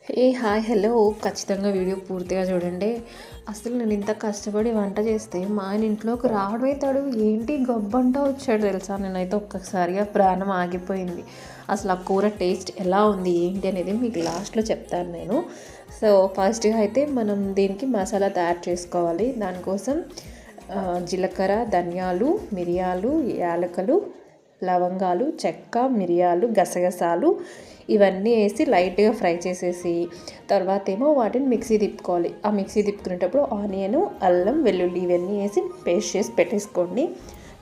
Hi hello ఖచ్చితంగా video పూర్తిగా చూడండి. అసలు నేను ఇంత కష్టపడి వంట చేస్తే మా ఆయన ఇంట్లోకి రావడమవుతాడు ఏంటి గొబ్బంటా వచ్చాడు తెలుసా. నేనైతే ఒక్కసారిగా ప్రాణం ఆగిపోయింది. అసలు ఆ కూర టేస్ట్ ఎలా ఉంది ఏంటి అనేది మీకు లాస్ట్లో చెప్తాను నేను. సో ఫస్ట్గా అయితే మనం దీనికి మసాలా తయారు చేసుకోవాలి. దానికోసం జీలకర్ర, ధనియాలు, మిరియాలు, యాలకులు, లవంగాలు, చెక్క, మిరియాలు, గసగసాలు ఇవన్నీ వేసి లైట్గా ఫ్రై చేసేసి తర్వాత ఏమో వాటిని మిక్సీ తిప్పుకోవాలి. ఆ మిక్సీ తిప్పుకునేటప్పుడు ఆనియన్, అల్లం, వెల్లుల్లి ఇవన్నీ వేసి పేస్ట్ చేసి పెట్టేసుకోండి.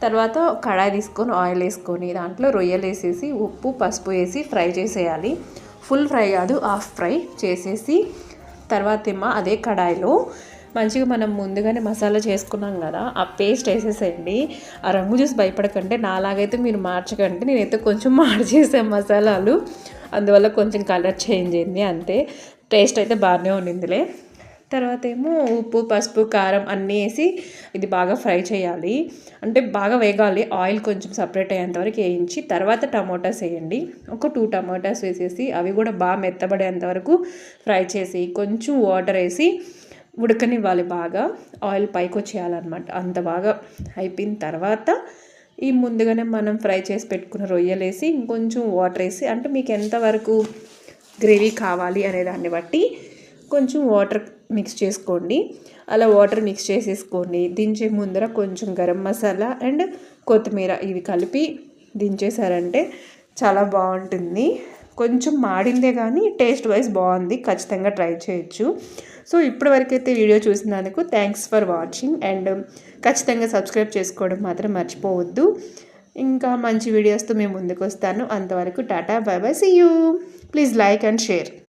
తర్వాత కడాయి తీసుకొని ఆయిల్ వేసుకొని దాంట్లో రొయ్యలు వేసేసి ఉప్పు, పసుపు వేసి ఫ్రై చేసేయాలి. ఫుల్ ఫ్రై కాదు, హాఫ్ ఫ్రై చేసేసి తర్వాత ఏమో అదే కడాయిలో మంచిగా మనం ముందుగానే మసాలా చేసుకున్నాం కదా, ఆ పేస్ట్ వేసేసేయండి. ఆ రంగు చూసి భయపడకండి, నాలాగైతే మీరు మార్చకండి. నేనైతే కొంచెం మార్చేసాను మసాలాలు, అందువల్ల కొంచెం కలర్ చేంజ్ అయింది అంతే. టేస్ట్ అయితే బాగానే ఉండిందిలే. తర్వాత ఏమో ఉప్పు, పసుపు, కారం అన్నీ వేసి ఇది బాగా ఫ్రై చేయాలి. అంటే బాగా వేగాలి. ఆయిల్ కొంచెం సపరేట్ అయ్యేంత వరకు వేయించి తర్వాత టమోటాస్ వేయండి. ఒక 2 టమోటాస్ వేసేసి అవి కూడా బాగా మెత్తబడేంత వరకు ఫ్రై చేసి కొంచెం వాటర్ వేసి ఉడకనివ్వాలి. బాగా ఆయిల్ పైకి వచ్చేయాలన్నమాట. అంత బాగా అయిపోయిన తర్వాత ఈ ముందుగానే మనం ఫ్రై చేసి పెట్టుకున్న రొయ్యలు వేసి ఇంకొంచెం వాటర్ వేసి, అంటే మీకు ఎంతవరకు గ్రేవీ కావాలి అనే దాన్ని బట్టి కొంచెం వాటర్ మిక్స్ చేసుకోండి. అలా వాటర్ మిక్స్ చేసేసుకోండి. దించే ముందర కొంచెం గరం మసాలా అండ్ కొత్తిమీర ఇవి కలిపి దించేసారంటే చాలా బాగుంటుంది. కొంచెం మాడిందే కానీ టేస్ట్ వైజ్ బాగుంది. ఖచ్చితంగా ట్రై చేయొచ్చు. సో ఇప్పటివరకైతే వీడియో చూసినందుకు థ్యాంక్స్ ఫర్ వాచింగ్ అండ్ ఖచ్చితంగా సబ్స్క్రైబ్ చేసుకోవడం మాత్రం మర్చిపోవద్దు. ఇంకా మంచి వీడియోస్తో మేము ముందుకు వస్తాను. అంతవరకు tata, bye bye, see you. Please like and share.